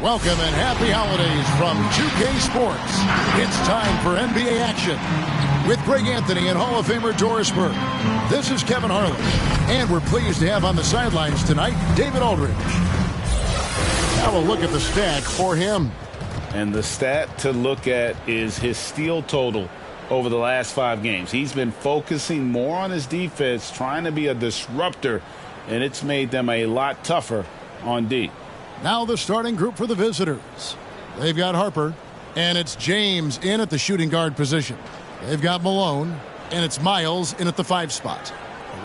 Welcome and happy holidays from 2K Sports. It's time for NBA action with Greg Anthony and Hall of Famer Doris Burke. This is Kevin Harlan, and we're pleased to have on the sidelines tonight David Aldridge. Have a look at the stat for him. And the stat to look at is his steal total over the last 5 games. He's been focusing more on his defense, trying to be a disruptor, and it's made them a lot tougher on D. Now the starting group for the visitors. They've got Harper, and it's James in at the shooting guard position. They've got Malone, and it's Miles in at the 5 spot.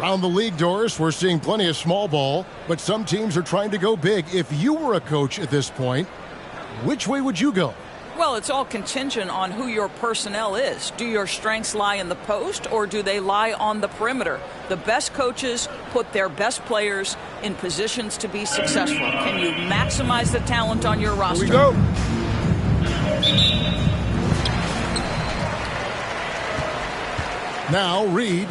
Around the league, Doris, we're seeing plenty of small ball, but some teams are trying to go big. If you were a coach at this point, which way would you go? Well, it's all contingent on who your personnel is. Do your strengths lie in the post, or do they lie on the perimeter? The best coaches put their best players in positions to be successful. Can you maximize the talent on your roster? Here we go. Now, Reed.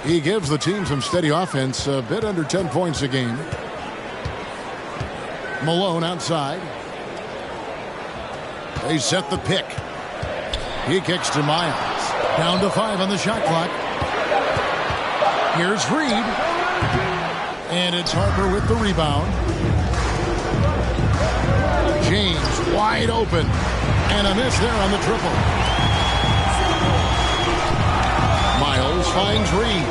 He gives the team some steady offense, a bit under 10 points a game. Malone outside. They set the pick. He kicks to Miles. Down to 5 on the shot clock. Here's Reed. And it's Harper with the rebound. James wide open. And a miss there on the triple. Miles finds Reed.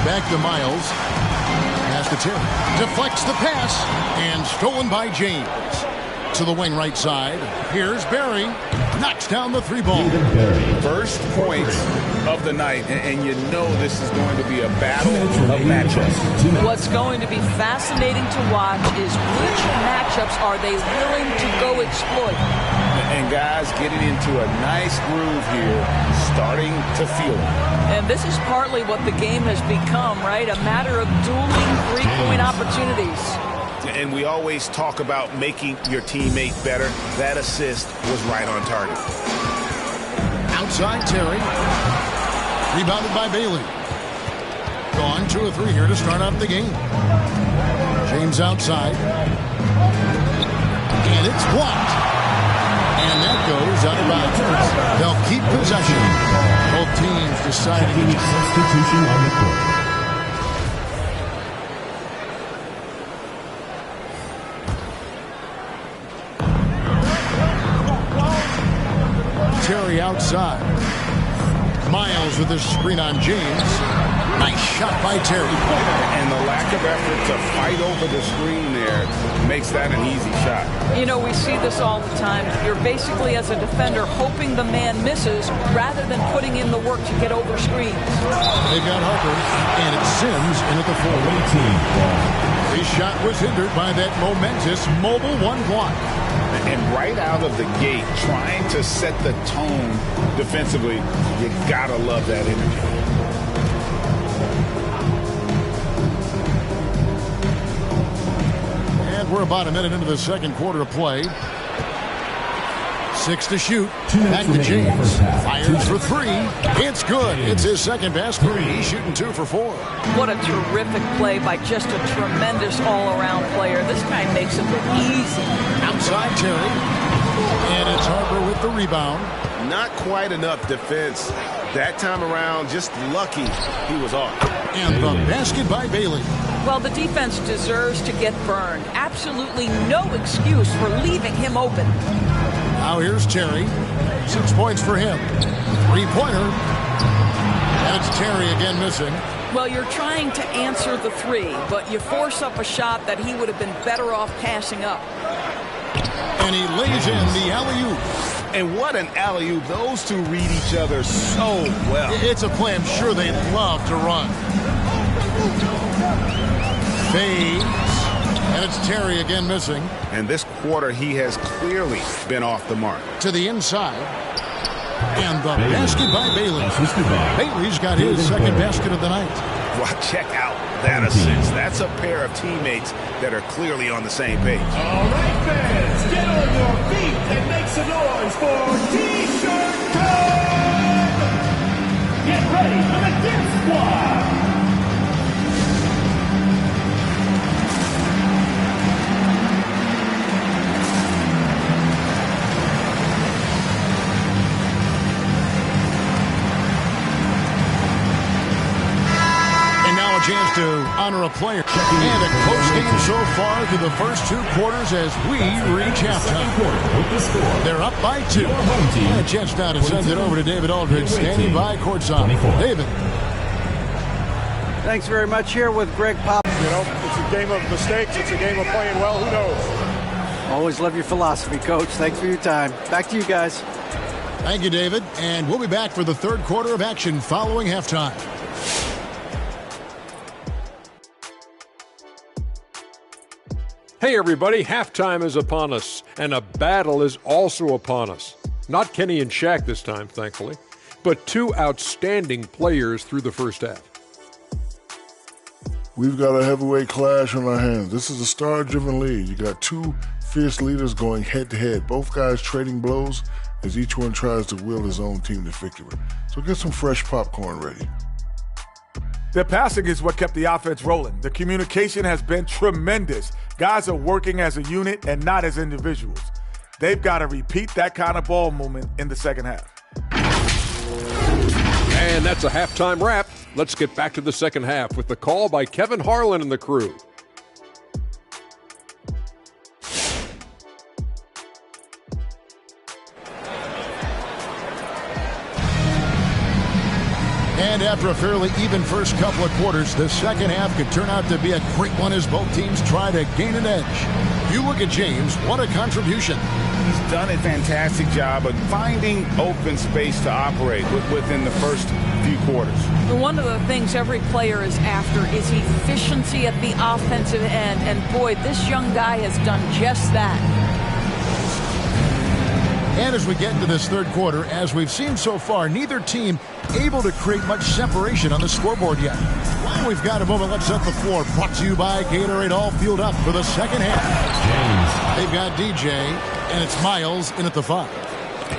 Back to Miles. Pass to Terry. Deflects the pass. And stolen by James. To the wing right side. Here's Barry. Knocks down the 3 ball. First points of the night. And you know this is going to be a battle of matchups. What's going to be fascinating to watch is which matchups are they willing to go exploit. And guys getting into a nice groove here, starting to feel it. And this is partly what the game has become, right? A matter of dueling three-point opportunities. And we always talk about making your teammate better. That assist was right on target. Outside Terry. Rebounded by Bailey. Gone 2 of 3 here to start off the game. James outside. And it's blocked. And that goes out of bounds. They'll keep possession. Both teams deciding to substitution on the court. Terry outside. Miles with his screen on James. Nice shot by Terry. And the lack of effort to fight over the screen there makes that an easy shot. You know, we see this all the time. You're basically, as a defender, hoping the man misses rather than putting in the work to get over screens. They've got Harper, and it's Sims in at the 4. His shot was hindered by that momentous mobile 1 block. And right out of the gate, trying to set the tone defensively, you gotta love that energy. And we're about a minute into the second quarter of play. 6 to shoot. Back to James. Fires for 3. It's good. It's his second basket. He's shooting 2 for 4. What a terrific play by just a tremendous all-around player. This guy makes it look easy. Outside Terry. And it's Harper with the rebound. Not quite enough defense. That time around, just lucky he was off. And the basket by Bailey. Well, the defense deserves to get burned. Absolutely no excuse for leaving him open. Now here's Terry. 6 points for him. 3-pointer. And it's Terry again missing. Well, you're trying to answer the 3, but you force up a shot that he would have been better off passing up. And he lays in the alley-oop. And what an alley-oop. Those two read each other so well. It's a play I'm sure they'd love to run. Fades. And it's Terry again missing. And this quarter, he has clearly been off the mark. To the inside. And the basket by Bailey. Bailey's got his second basket of the night. Well, check out that assist. That's a pair of teammates that are clearly on the same page. All right, fans, get on your feet and make some noise for T-Shirt Time! Get ready for the Gift Squad! chance to honor a player. And a close game so far through the first 2 quarters as we reach halftime. They're up by 2. And a chance now to send it over to David Aldridge, standing by courtside. David. Thanks very much. Here with Greg Pop. You know, it's a game of mistakes. It's a game of playing well. Who knows? Always love your philosophy, Coach. Thanks for your time. Back to you guys. Thank you, David. And we'll be back for the third quarter of action following halftime. Hey, everybody. Halftime is upon us, and a battle is also upon us. Not Kenny and Shaq this time, thankfully, but 2 outstanding players through the first half. We've got a heavyweight clash on our hands. This is a star-driven league. You got 2 fierce leaders going head-to-head, both guys trading blows as each one tries to will his own team to victory. So get some fresh popcorn ready. The passing is what kept the offense rolling. The communication has been tremendous. Guys are working as a unit and not as individuals. They've got to repeat that kind of ball movement in the second half. And that's a halftime wrap. Let's get back to the second half with the call by Kevin Harlan and the crew. And after a fairly even first couple of quarters, the second half could turn out to be a great one as both teams try to gain an edge. You look at James, what a contribution. He's done a fantastic job of finding open space to operate within the first few quarters. One of the things every player is after is efficiency at the offensive end. And boy, this young guy has done just that. And as we get into this third quarter, as we've seen so far, neither team able to create much separation on the scoreboard yet. While we've got a moment, let's set the floor. Brought to you by Gatorade, all fueled up for the second half. They've got DJ, and it's Miles in at the 5.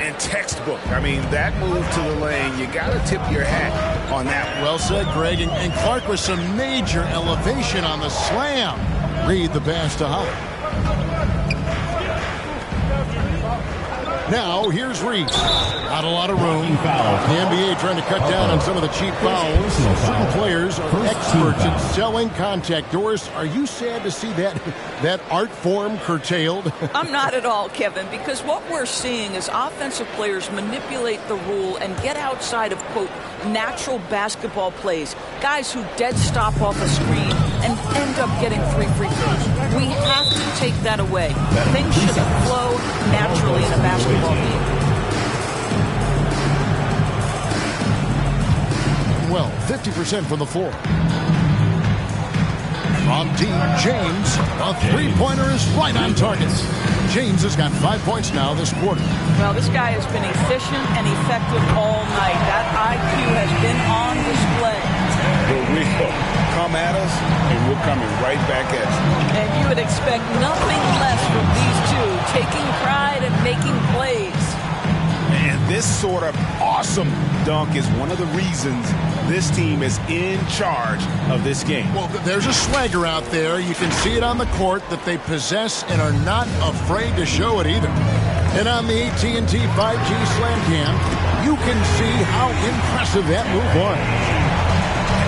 And textbook. I mean, that move to the lane, you got to tip your hat on that. Well said, Greg. And Clark with some major elevation on the slam. Read the pass to Holland. Now, here's Reed. Not a lot of room. The NBA trying to cut down on some of the cheap fouls. Certain players are experts at selling contact. Doris, are you sad to see that art form curtailed? I'm not at all, Kevin, because what we're seeing is offensive players manipulate the rule and get outside of, quote, natural basketball plays. Guys who dead stop off a screen and end up getting 3 free throws. We have to take that away. Things should flow naturally in a basketball game. Well, 50% from the floor. From deep, James, a three-pointer is right on target. James has got 5 points now this quarter. Well, this guy has been efficient and effective all night. That IQ has been on display. But we come at us, and we're coming right back at you. And you would expect nothing less from these two, taking pride and making plays. And this sort of awesome dunk is one of the reasons this team is in charge of this game. Well, there's a swagger out there. You can see it on the court that they possess and are not afraid to show it either. And on the AT&T 5G Slam Cam, you can see how impressive that move was.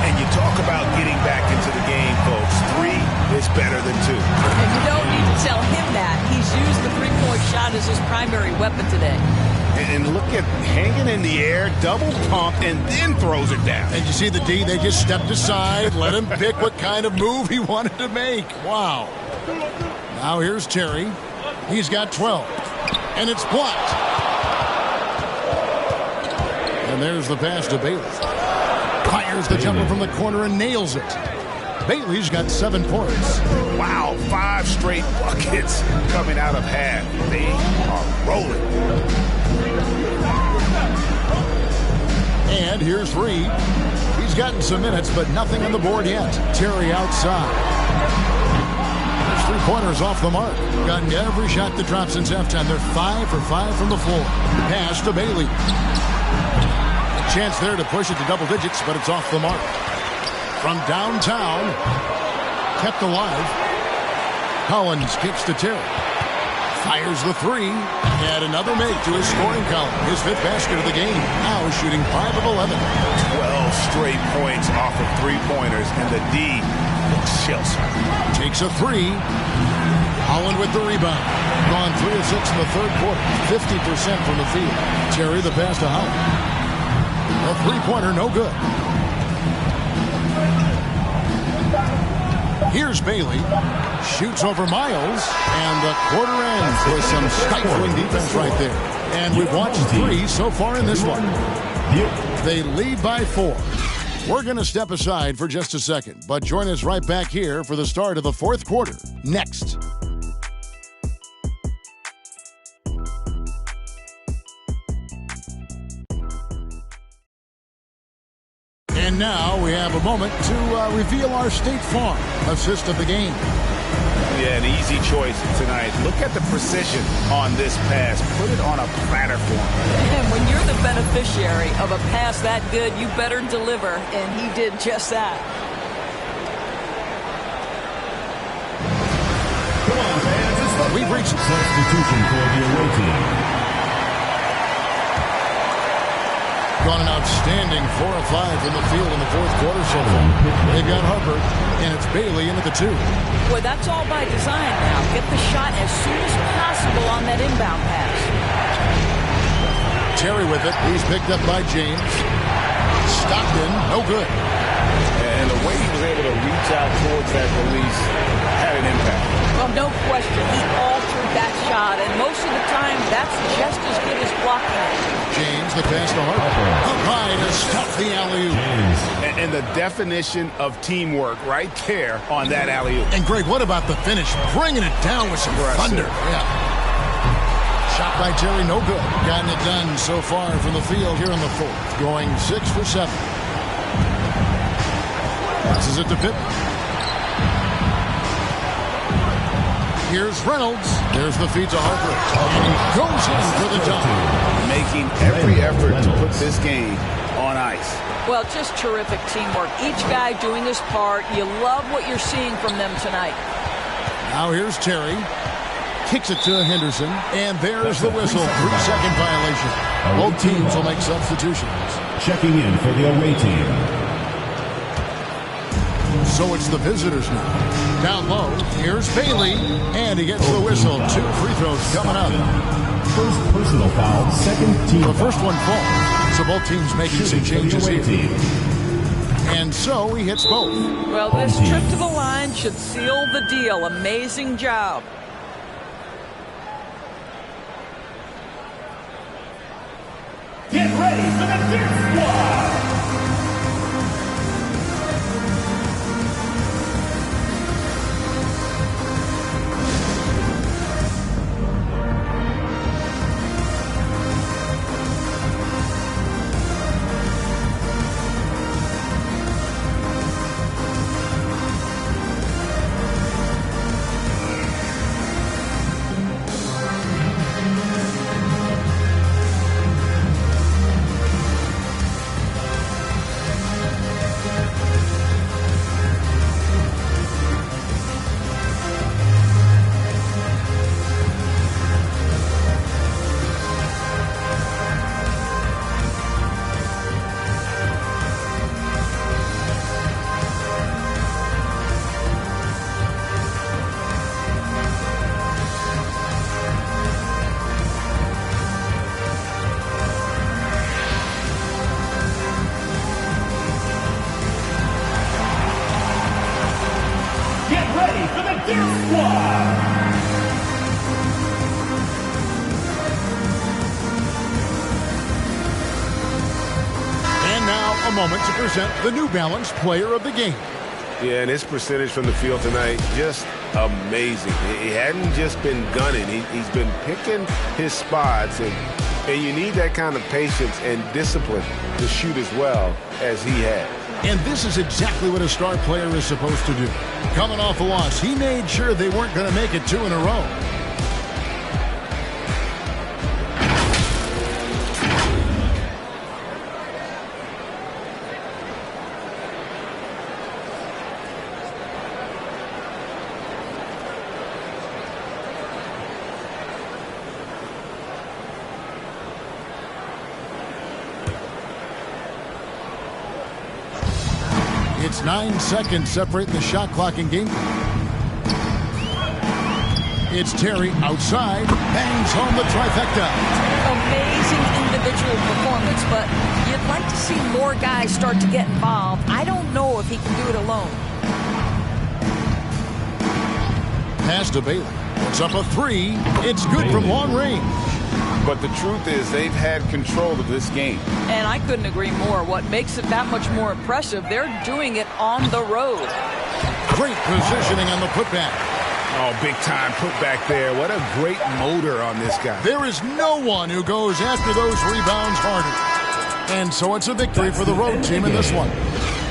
And you talk about getting back into the game, folks. 3 is better than 2. And you don't need to tell him that. He's used the three-point shot as his primary weapon today. And look at hanging in the air, double pump, and then throws it down. And you see the D, they just stepped aside, let him pick what kind of move he wanted to make. Wow. Now here's Terry. He's got 12. And it's blocked. And there's the pass to Bailey. Fires the jumper from the corner and nails it. Bailey's got 7 points. Wow, 5 straight buckets coming out of half. They are rolling. And here's Reed. He's gotten some minutes, but nothing on the board yet. Terry outside. There's 3-pointers off the mark. Gotten every shot that dropped since halftime. They're 5 for 5 from the floor. Pass to Bailey. A chance there to push it to double digits, but it's off the mark. From downtown, kept alive. Collins kicks to Terry. Fires the three. Add another make to his scoring column. His 5th basket of the game. Now shooting 5 of 11. 12 straight points off of three-pointers, and the D looks chills. Takes a three. Holland with the rebound. Gone 3 of 6 in the 3rd quarter. 50% from the field. Terry the pass to Holland. A three-pointer, no good. Here's Bailey. Shoots over Miles. And the quarter ends with some stifling defense right there. And we've watched 3 so far in this one. They lead by 4. We're going to step aside for just a second, but join us right back here for the start of the 4th quarter. Next. And now we have a moment to reveal our State Farm assist of the game. Yeah, an easy choice tonight. Look at the precision on this pass. Put it on a platter for him. And when you're the beneficiary of a pass that good, you better deliver, and he did just that. Come on, fans. It's the We've reached substitution for the away team. Gone an outstanding 4 of 5 from the field in the 4th quarter so far. They've got Harper, and it's Bailey in at the 2. Boy, that's all by design now. Get the shot as soon as possible on that inbound pass. Terry with it. He's picked up by James. Stockton, no good. And the way he was able to reach out towards that release had an impact. Well, no question. He altered that shot, and most of the time, that's just as good as blocking. James, the pass to Harper. Up high to stop the alley-oop. And the definition of teamwork right there on that alley-oop. And Greg, what about the finish? Bringing it down with some thunder. Yeah. Shot by Terry, no good. Gotten it done so far from the field here in the 4th. Going 6 for 7. Passes it to Pippen. Here's Reynolds. There's the feed to Harper. And he goes in for the dunk. Making every effort to put this game on ice. Well, just terrific teamwork. Each guy doing his part. You love what you're seeing from them tonight. Now here's Terry. Kicks it to Henderson. And there's the whistle. 3-second violation. Both teams will make substitutions. Checking in for the away team. So it's the visitors now. Down low, here's Bailey, and he gets the whistle. 2 free throws coming up. First personal foul, second team. The first one falls, so both teams making some changes here. And so he hits both. Well, this trip to the line should seal the deal. Amazing job. Get ready for the Deer Squad. Moment to present the New Balance Player of the Game. Yeah, and his percentage from the field tonight, just amazing. He hadn't just been gunning. He's been picking his spots, and you need that kind of patience and discipline to shoot as well as he had. And this is exactly what a star player is supposed to do. Coming off a loss, he made sure they weren't going to make it 2 in a row. It's 9 seconds separating the shot clock and game clock. It's Terry outside, bangs home the trifecta. Amazing individual performance, but you'd like to see more guys start to get involved. I don't know if he can do it alone. Pass to Bailey. Puts up a three. It's good from long range. But the truth is they've had control of this game. And I couldn't agree more. What makes it that much more impressive, they're doing it on the road. Great positioning on the putback. Oh, big time putback there. What a great motor on this guy. There is no one who goes after those rebounds harder. And so it's a victory for the road team in this one.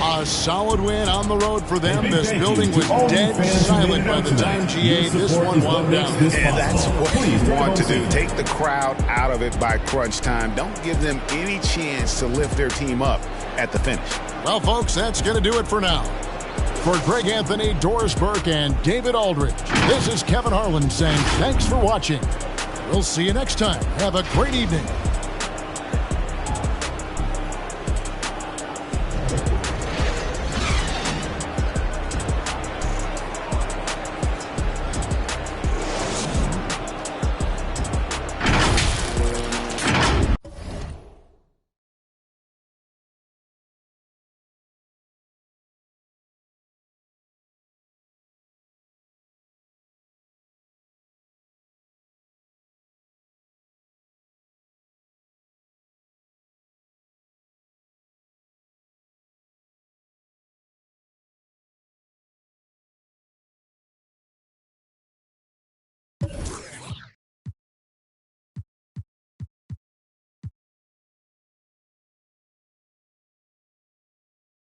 A solid win on the road for them. This building was dead silent by the time GA this one wound down. And that's what you want to do. Take the crowd out of it by crunch time. Don't give them any chance to lift their team up at the finish. Well, folks, that's going to do it for now. For Greg Anthony, Doris Burke, and David Aldridge, this is Kevin Harlan saying thanks for watching. We'll see you next time. Have a great evening.